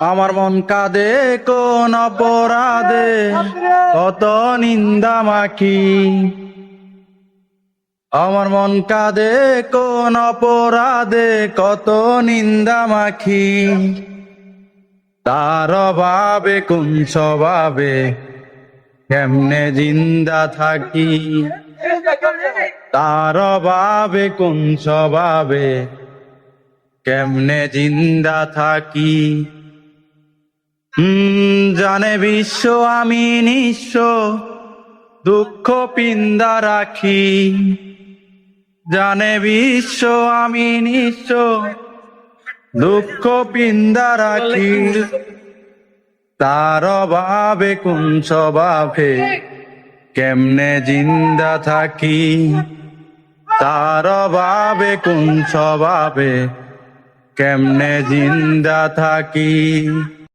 আমার মন কাঁদে কোন অপরাধে কত নিন্দা মাখি। আমার মন কাঁদে কোন অপরাধে কত নিন্দা মাখি। তার অভাবে কোন স্বভাবে কেমনে জিন্দা থাকি। তার অভাবে কোন স্বভাবে কেমনে জিন্দা থাকি। জানে বিশ্ব আমি নিঃস্ব দুঃখ পিন্দা রাখি। জানে বিশ্ব আমি নিঃস্ব দুঃখ পিন্দা রাখি। তার অভাবে কোন স্বভাবে কেমনে জিন্দা থাকি। তার অভাবে কোন স্বভাবে কেমনে জিন্দা থাকি।